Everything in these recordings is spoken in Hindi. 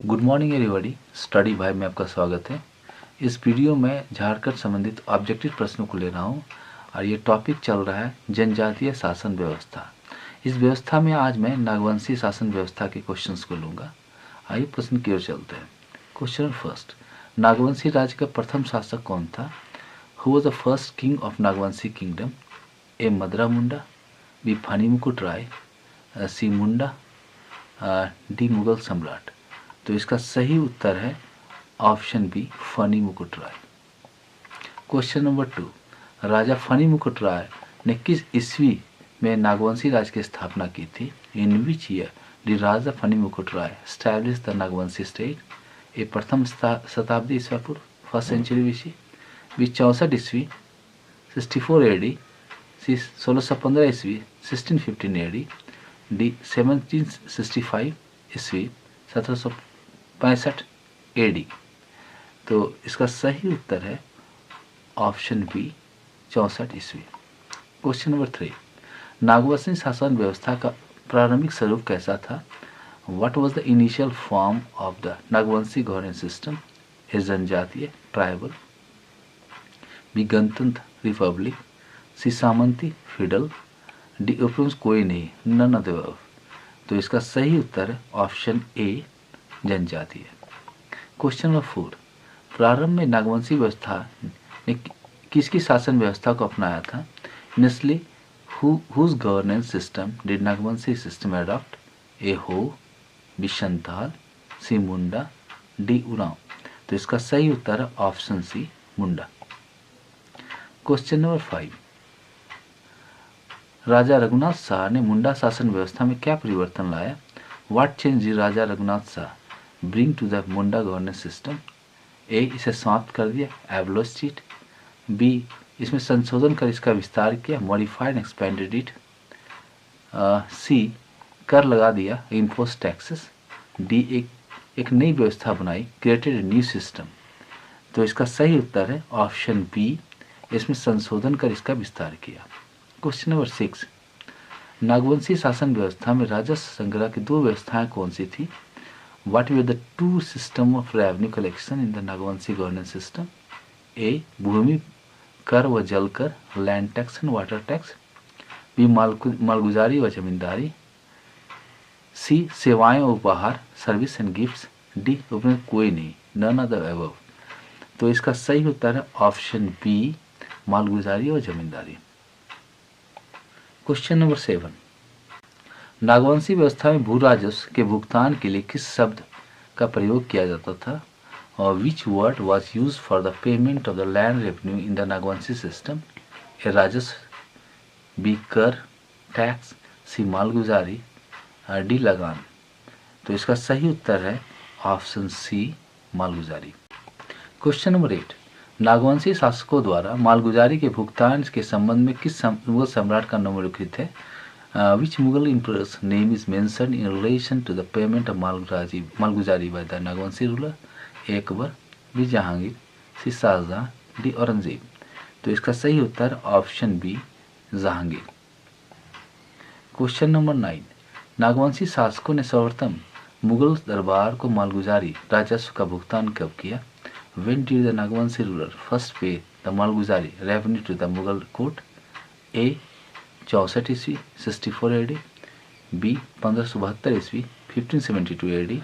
Good morning everybody. स्टडी भाई में आपका स्वागत है। इस वीडियो में झारखंड संबंधित ऑब्जेक्टिव प्रश्नों को ले रहा हूँ और ये टॉपिक चल रहा है जनजातीय शासन व्यवस्था। इस व्यवस्था में आज मैं नागवंशी शासन व्यवस्था के क्वेश्चंस को लूँगा। आइए प्रश्न की ओर चलते हैं। क्वेश्चन फर्स्ट, नागवंशी राज्य का प्रथम शासक कौन था? Who was the first king of Nagvanshi kingdom? A Madra Munda, be funny Mukut Rai, C Munda, D Mughal सम्राट। तो इसका सही उत्तर है ऑप्शन बी, फनी मुकुट राय। क्वेश्चन नंबर 2, राजा फनी मुकुट राय ने किस ईस्वी में नागवंशी राज्य की स्थापना की थी? In which year did Raja Phani Mukut Rai establish the Nagwanshi state? A प्रथम शताब्दी ईसा पूर्व, फर्स्ट सेंचुरी बीसी, बी 64 ईस्वी 64 एडी, सी 1615 ईस्वी 1615 एडी, डी 1765 ईस्वी 1765 एडी। तो इसका सही उत्तर है ऑप्शन बी, 64 ईस्वी। क्वेश्चन नंबर 3, नागवंशी शासन व्यवस्था का प्रारंभिक स्वरूप कैसा था? What was the initial form of the Nagwanshi governance system? A जनजातीय, ट्राइबल, बी गणतंत्र, रिपब्लिक, सी सामंती, फिडल, डी उपरोक्त कोई नहीं, नन ऑफ द अबव। तो इसका सही उत्तर है ऑप्शन ए, जनजातीय। क्वेश्चन नंबर 4, प्रारंभ में नागवंशी व्यवस्था ने किसकी शासन व्यवस्था को अपनाया था? Initially whose governance system did Nagwanshi system adopt? A Ho, B Santal, C Munda, D Oraon. तो इसका सही उत्तर है option C, Munda. Question number 5, Raja Raghunath Shah ने मुंडा शासन व्यवस्था में क्या परिवर्तन लाया? What change did Raja Raghunath Shah bring to the Munda governance system? A, इसे समाप्त कर दिया, एबोलिश इट, बी, इसमें संशोधन कर इसका विस्तार किया, मॉडिफाइड एंड एक्सपेंडेड इट, सी, कर लगा दिया, इम्पोज टैक्सेस, डी, एक नई व्यवस्था बनाई, क्रिएटेड ए न्यू सिस्टम। तो इसका सही उत्तर है ऑप्शन बी, इसमें संशोधन कर इसका विस्तार किया। क्वेश्चन नंबर 6, नागवंशी शासन व्यवस्था में राजस्व संग्रह की दो व्यवस्थाएं कौन सी थी? What were the two system of revenue collection in the Nagwanshi governance system? A, भूमि कर व जल कर, land tax and water tax, B, मालगुजारी व जमींदारी, सी, सेवाएं व उपहार, सर्विस एंड गिफ्ट्स, डी, उपमें कोई नहीं, नन ऑफ द अबव। तो इसका सही उत्तर है ऑप्शन बी, मालगुजारी व जमींदारी। क्वेश्चन नंबर 7, नागवंशी व्यवस्था में भू राजस्व के भुगतान के लिए किस शब्द का प्रयोग किया जाता था? और which word was use for the payment of the land revenue in the Nagwanshi system? A, राजस्व, बी, कर, टैक्स, सी, मालगुजारी, डी, लगान। तो इसका सही उत्तर है ऑप्शन सी, मालगुजारी। क्वेश्चन नंबर 8, नागवंशी शासकों द्वारा मालगुजारी के भुगतान के संबंध में किस मुगल सम्राट का नाम उल्लिखित है? Which Mughal emperor's name is mentioned in relation to the payment of Malguzari by the Nagwanshi ruler? A, Akbar, B, Jahangir, C, Shahjahan, D, Aurangzeb. तो इसका सही उत्तर option B, Jahangir. Question number 9, Nagwanshi शासकों ने सर्वप्रथम मुगल दरबार को मालगुजारी राजस्व का भुगतान कब किया? When did the Nagvanshi ruler first pay the Malguzari revenue to the Mughal court? A, 64 ईस्वी 64 एडी, बी, 1572 ईस्वी 1572 एडी,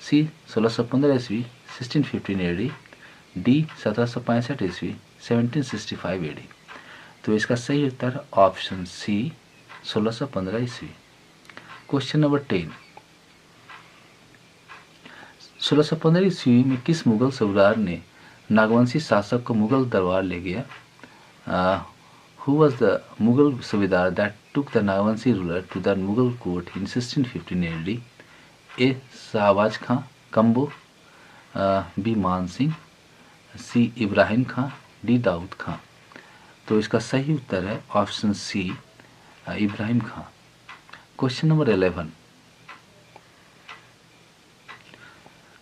सी, 1615 ईस्वी 1615 एडी, डी, 1765 ईस्वी 1765 एडी। तो इसका सही उत्तर ऑप्शन सी, 1615 ईस्वी। क्वेश्चन नंबर 10, 1615 ईस्वी में किस मुगल सरदार ने नागवंशी शासक को मुगल दरबार ले गया? Who was the Mughal Subedar that took the Nagwanshi ruler to the Mughal court in 1615 AD? A, Shahbaz Khan, Kambo, B, मान सिंह, सी, इब्राहिम खां, डी, दाऊद खां। तो इसका सही उत्तर है ऑप्शन सी, इब्राहिम खां। क्वेश्चन नंबर 11,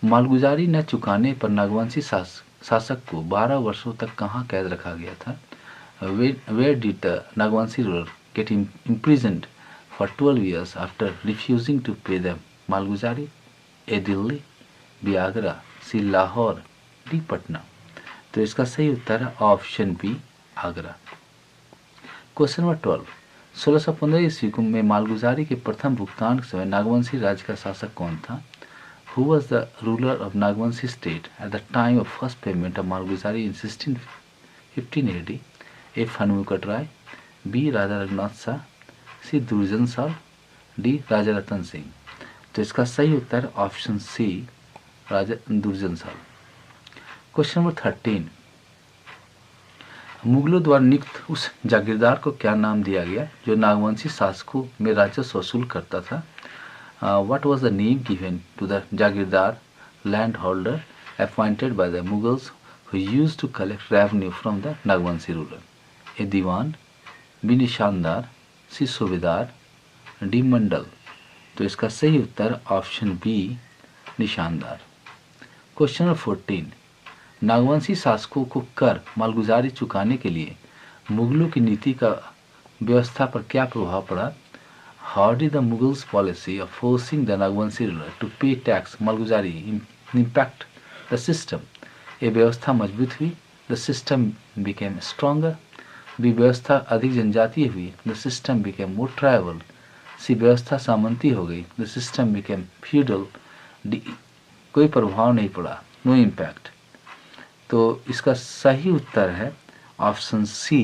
मालगुजारी न चुकाने पर नागवंशी शासक को 12 वर्षों तक कहाँ कैद रखा गया था? Where did the Nagwanshi ruler get imprisoned for 12 years after refusing to pay the Malguzari? A, Delhi, B Agra, C Lahore, D Patna. तो इसका सही उत्तर है option B Agra. Question number 12, 1615 ईस्वी में मालगुजारी के प्रथम भुगतान के समय नागवंशी राज्य का शासक कौन था? Who was the ruler of Nagvanshi state at the time of first payment of Malguzari in 1615 AD? A. Hanmukat Rai, B. Raja Raghunath Shah, C. Durjan Sal, D. Raja Ratan Singh। तो इसका सही उत्तर ऑप्शन सी राजा दुर्जन साल। क्वेश्चन नंबर 13, मुगलों द्वारा नियुक्त उस जागीरदार को क्या नाम दिया गया जो नागवंशी शासकों में राजस्व वसूल करता था? What was the name given to the Jagirdar landholder appointed by the Mughals who used to collect revenue from the Nagvanshi ruler? A. Diwan, B. Nishandar, C. सूबेदार, D. मंडल। तो इसका सही उत्तर ऑप्शन बी निशानदार। क्वेश्चन नंबर 14, नागवंशी शासकों को कर मालगुजारी चुकाने के लिए मुगलों की नीति का व्यवस्था पर क्या प्रभाव पड़ा? How did the Mughals' policy of forcing the Nagvanshi ruler to pay tax Malguzari impact the system? A. व्यवस्था मजबूत हुई, the system became stronger. B. व्यवस्था अधिक जनजातीय हुई, the system became more tribal. C. व्यवस्था सामंती हो गई, the system became feudal. D. कोई प्रभाव नहीं पड़ा, no impact। तो इसका सही उत्तर है ऑप्शन सी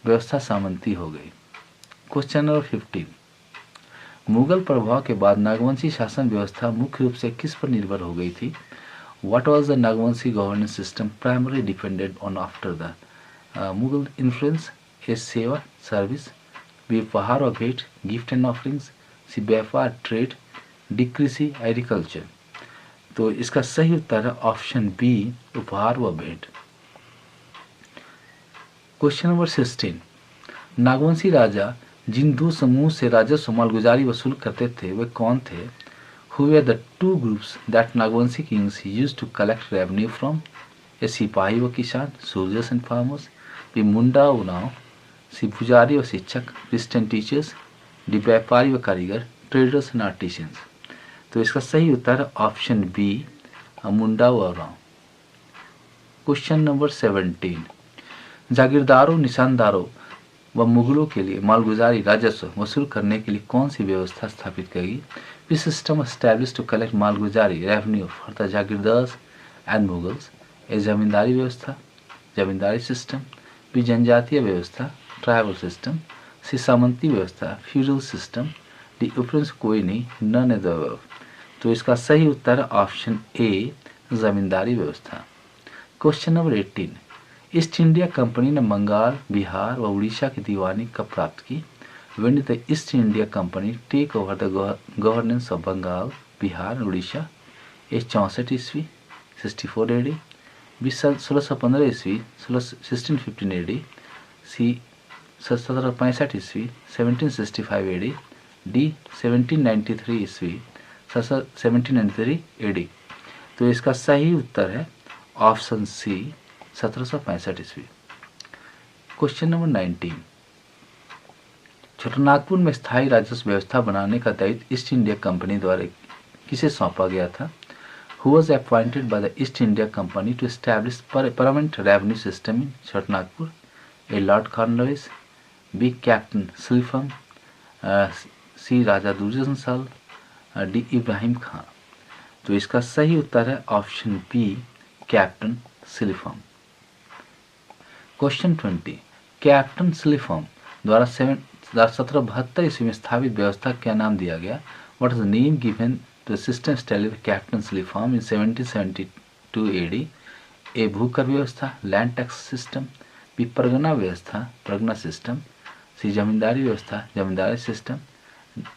व्यवस्था सामंती हो गई। क्वेश्चन नंबर 15, मुगल प्रभाव के बाद नागवंशी शासन व्यवस्था मुख्य रूप से किस पर निर्भर हो गई थी? What was the Nagvanshi governance system primarily depended on after the Mughal influence? A. सेवा सर्विस, B. उपहार और भेंट गिफ्ट एंड ऑफरिंग्स, C. व्यापार ट्रेड, D. कृषि एग्रीकल्चर। तो इसका सही उत्तर है ऑप्शन बी उपहार व भेंट। क्वेश्चन नंबर 16, नागवंशी राजा जिन दो समूह से राजस्व मालगुजारी वसूल करते थे वे कौन थे? Who were the two groups that Nagvanshi kings used to collect revenue from? A. सिपाही व किसान soldiers and farmers, B. मुंडा उनाव, C. पुजारी व शिक्षक priest and teachers, D. व्यापारी व कारीगर traders and artisans। तो इसका सही उत्तर ऑप्शन बी मुंडा व उनाव। क्वेश्चन नंबर 17, जागीरदारों निशानदारों व मुगलों के लिए मालगुजारी राजस्व वसूल करने के लिए कौन सी व्यवस्था स्थापित करेगी? Which system established to collect मालगुजारी revenue for the jagirdars and Mughals? A. जमींदारी व्यवस्था जमींदारी सिस्टम, बी. जनजातीय व्यवस्था ट्राइबल सिस्टम, सी. सामंती व्यवस्था फ्यूडल सिस्टम, डी. उपरोक्त से कोई नहीं नन ऑफ द अबव। तो इसका सही उत्तर ऑप्शन ए जमींदारी व्यवस्था। Question number 18, east India company ने बंगाल बिहार व उड़ीसा की दीवानी कब प्राप्त की? When did the East India Company take over the governance of Bengal, Bihar और उड़ीसा? ए. 64 ईस्वी 64 AD, बी. 1615 ईस्वी 1615 AD, सी. 1765 ईस्वी 1765 AD, डी. 1793 ईस्वी 1793 AD। तो इसका सही उत्तर है ऑप्शन सी 1765 ईस्वी। क्वेश्चन नंबर 19, छोटानागपुर में स्थायी राजस्व व्यवस्था बनाने का दायित्व ईस्ट इंडिया कंपनी द्वारा किसे सौंपा गया था? Who was appointed by the East India Company to establish permanent revenue system in Chotanagpur? A. Lord Cornwallis, B. Captain Selifan, C. राजा दुर्जन साल, डी. इब्राहिम खान। तो इसका सही उत्तर है ऑप्शन बी कैप्टन सिलिफॉर्म। क्वेश्चन 20, कैप्टन सिलिफॉर्म द्वारा 1772 ईस्वी में स्थापित व्यवस्था क्या नाम दिया गया? What is the name given to the system established by captain सिलिफॉर्म इन 1772 AD? ए. भूकर व्यवस्था land tax system, B. Pargana व्यवस्था परगना सिस्टम, सी. जमींदारी व्यवस्था जमींदारी सिस्टम,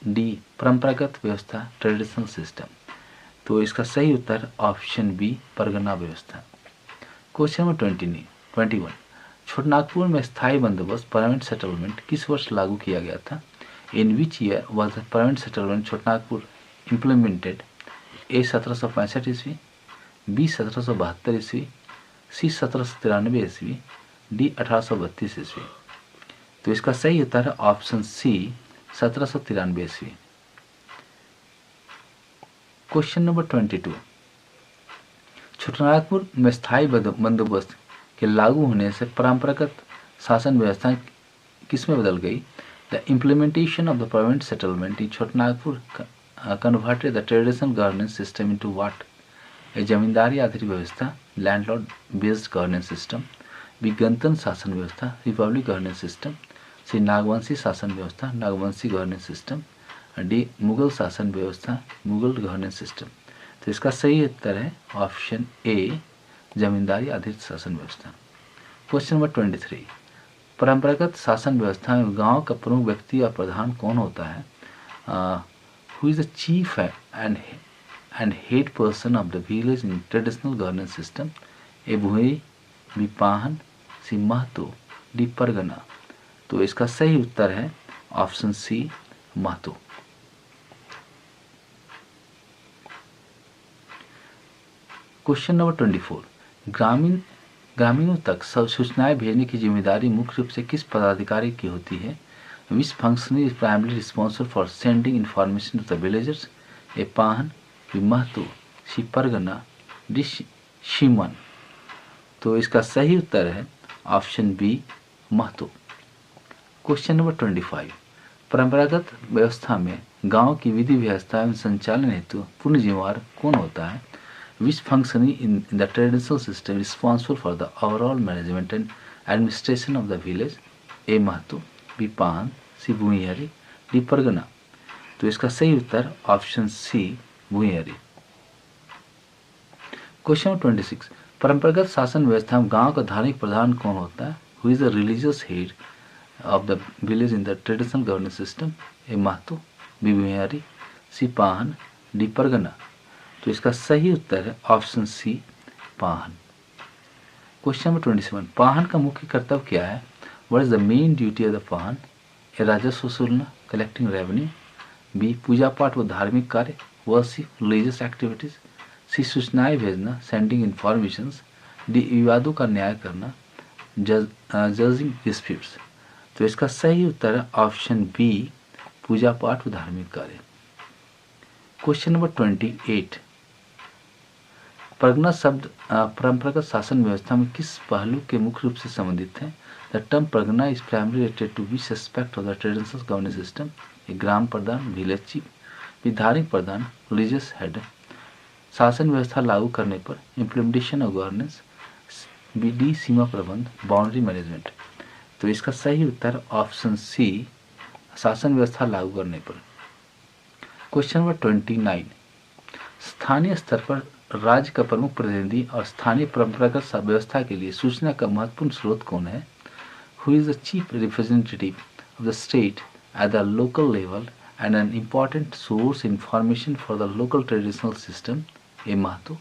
डी. परंपरागत व्यवस्था ट्रेडिशनल सिस्टम। तो इसका सही उत्तर ऑप्शन बी परगना व्यवस्था। क्वेश्चन नंबर 21, छोटानागपुर में स्थायी बंदोबस्त परमानेंट सेटलमेंट किस वर्ष लागू किया गया था? In which year was the permanent settlement Chotanagpur implemented? A. 1765 ईस्वी, बी. 1772 ईस्वी, सी. 1793 ईस्वी, डी. 1832 ईस्वी। तो इसका सही उत्तर है ऑप्शन सी 1793 ईस्वी। क्वेश्चन नंबर 22, छोटानागपुर में स्थायी बंदोबस्त के लागू होने से परंपरागत शासन व्यवस्था किसमें बदल गई? The implementation of the permanent settlement in Chotanagpur converted the traditional governance system into what? A जमींदारी आधारित व्यवस्था, landlord based governance system, B गणतंत्र शासन व्यवस्था, republic governance system, C Nagvanshi शासन व्यवस्था, Nagvanshi governance system, D Mughal शासन व्यवस्था, मुगल गवर्नेंस सिस्टम। तो इसका सही उत्तर है ऑप्शन ए, जमींदारी आधारित शासन व्यवस्था। क्वेश्चन नंबर 23, परंपरागत शासन व्यवस्था में गांव का प्रमुख व्यक्ति और प्रधान कौन होता है? Who is the chief and head person of the village in traditional governance system? A Bhui, B Pahan, C Mahto, D Pargana. तो इसका सही उत्तर है option C, Mahto. Question number 24, ग्रामीणों तक सूचनाएं भेजने की जिम्मेदारी मुख्य रूप से किस पदाधिकारी की होती है? Which functionary is primary responsible for sending information to the villagers? A Pahan, B Mahto, C Pargana, D Siman. तो इसका सही उत्तर है option B, Mahto. Question number 25, परंपरागत व्यवस्था में गांव की विधि व्यवस्था एवं संचालन हेतु पूर्ण जिम्मेवार कौन होता है? Which functionary in the traditional system is responsible for the overall management and administration of the village? A Mahto, B Pan, C Bhuiyari, D Pargana. तो इसका सही उत्तर option C, Bhuiyari. Question number 26, परंपरागत शासन व्यवस्था में गांव का धार्मिक प्रधान कौन होता है? Who is the religious head of the village in the traditional governance system? A Mahto, B Bhuiyari, C Pahan, D Pargana. तो इसका सही उत्तर है option C, Pahan. Question number 27, Pahan का मुख्य कर्तव्य क्या है? What is the main duty of the Pahan? A राजस्व वसूलना, कलेक्टिंग रेवेन्यू, बी पूजा पाठ व धार्मिक कार्य, वर्शिप, रिलीजियस एक्टिविटीज, सी सूचनाएं भेजना, सेंडिंग इंफॉर्मेशंस, डी विवादों का न्याय करना, जजिंग डिस्प्यूट्स। तो इसका सही उत्तर है ऑप्शन बी, पूजा पाठ व धार्मिक कार्य। क्वेश्चन नंबर 28, परगना शब्द परंपरागत शासन व्यवस्था में किस पहलू के मुख्य रूप से संबंधित है? The term pargana is primary related to which aspect of the traditional governance system? A ग्राम प्रधान, विलेज चीफ, बी धार्मिक प्रधान, रिलीजियस हेड, शासन व्यवस्था लागू करने पर, implementation of governance, B D सीमा प्रबंध, बाउंड्री मैनेजमेंट। तो इसका सही उत्तर ऑप्शन सी, शासन व्यवस्था लागू करने पर। क्वेश्चन नंबर 29, स्थानीय स्तर पर राज्य का प्रमुख प्रतिनिधि और स्थानीय परंपरागत व्यवस्था के लिए सूचना का महत्वपूर्ण स्रोत कौन है? Who is the chief representative of the state at the local level and an important source information for the local traditional system? A Mahto,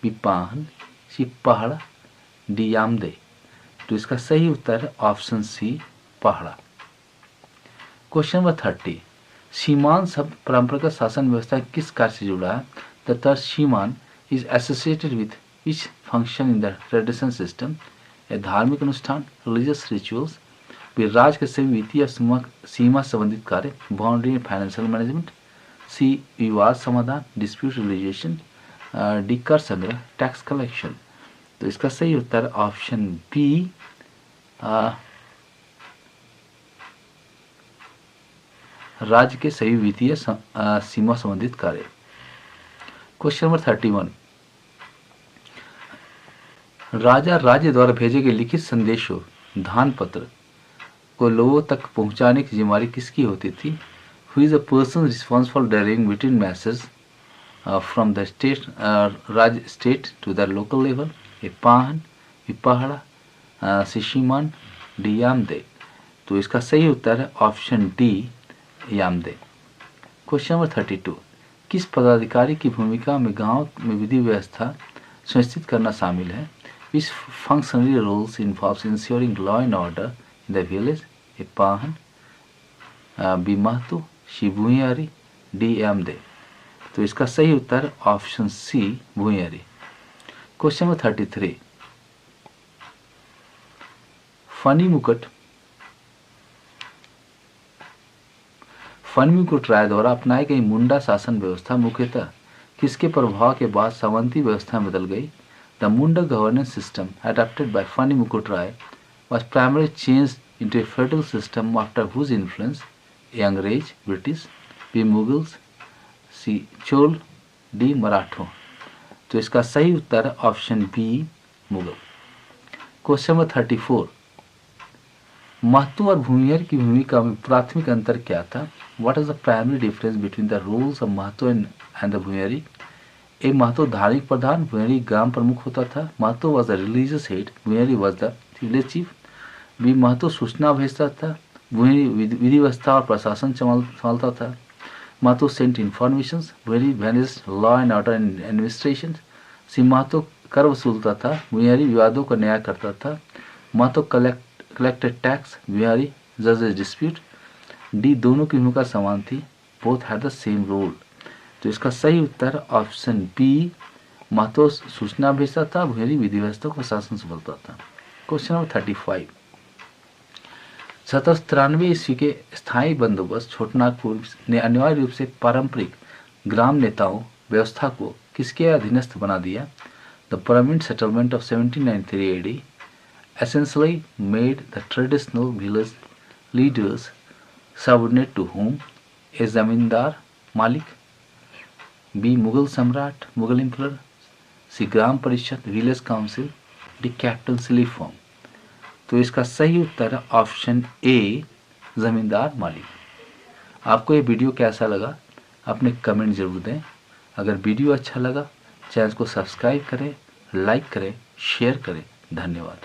B Pahan, C Pahara, D Yamde. तो इसका सही उत्तर है ऑप्शन सी, पहाड़ा। क्वेश्चन नंबर 30, सीमान शब्द परंपरागत शासन व्यवस्था किस कार्य से जुड़ा है? द टर्म सीमान is associated with which function in the traditional system? A धार्मिक अनुष्ठान, religious rituals, फिर राज्य के सभी वित्तीय सीमा संबंधित कार्य, बाउंड्री एंड फाइनेंशियल मैनेजमेंट, सी विवाद समाधान, डिस्प्यूट रिजोल्यूशन, डी कर संग्रह, टैक्स कलेक्शन। तो इसका सही उत्तर ऑप्शन बी, राज्य के सभी वित्तीय सीमा संबंधित कार्य। क्वेश्चन नंबर 31, राजा राज्य द्वारा भेजे गए लिखित संदेशों, दान पत्र को लोगों तक पहुंचाने की जिम्मेदारी किसकी होती थी? Who is a person responsible for delivering written message from the state राज्य state to the local level? A Pahan, B Pahara, C सीमान, डी यामदे। तो इसका सही उत्तर है ऑप्शन डी, यामदे। क्वेश्चन नंबर 32, किस पदाधिकारी की भूमिका में गांव में विधि व्यवस्था सुनिश्चित करना शामिल है? Which functionary roles involves ensuring law and order in the village? A Pahan, B Mahto, C Bhuiyari, D Yamde. तो इसका सही उत्तर option C, Bhuiyari. Question number 33, Phani Mukut Rai द्वारा अपनाई गई मुंडा शासन व्यवस्था मुख्यतः किसके प्रभाव के बाद सामंती व्यवस्था में बदल गई? The Munda governance system adopted by Fani Mukut Rai was primarily changed into a feudal system after whose influence A. अंग्रेज British, B. Mughals, C. Chola, D. मराठों। तो इसका सही उत्तर है option B Mughal. Question number 34, Mahto और भूमिहर की भूमिका में प्राथमिक अंतर क्या था? What is the primary difference between the roles of Mahto and the Bhumihari? A Mahto धार्मिक प्रधान, भूमिहरी ग्राम प्रमुख होता था। Mahto was the religious head, Bhumihari was the village chief. B Mahto सूचना भेजता था, भूमिहरी विधि व्यवस्था और प्रशासन संभालता था। Mahto sent information, Bhumihari managed law and order and administration. C Mahto कर वसूलता था, भूमिहरी विवादों का न्याय करता था। महतो कलेक्टेड टैक्स, भूमिहरी जजेस डिस्प्यूट। डी दोनों की भूमिका समान थी, both had the same role. तो इसका सही उत्तर ऑप्शन बी, महतो सूचना भेजता था, भूमिहरी विधि व्यवस्था को प्रशासन संभालता था। क्वेश्चन नंबर 35, 1793 ईस्वी के स्थायी बंदोबस्त छोटनागपुर ने अनिवार्य रूप से पारंपरिक ग्राम नेताओं व्यवस्था को किसके अधीनस्थ बना दिया? The permanent settlement of 1793 AD essentially made the traditional village leaders subordinate to whom? A. जमींदार मालिक, बी मुगल सम्राट मुगल एम्परर, सी ग्राम परिषद village council, D captaincy form. तो इसका सही उत्तर है ऑप्शन ए जमींदार मालिक। आपको ये वीडियो कैसा लगा अपने कमेंट जरूर दें। अगर वीडियो अच्छा लगा चैनल को सब्सक्राइब करें, लाइक करें, शेयर करें। धन्यवाद।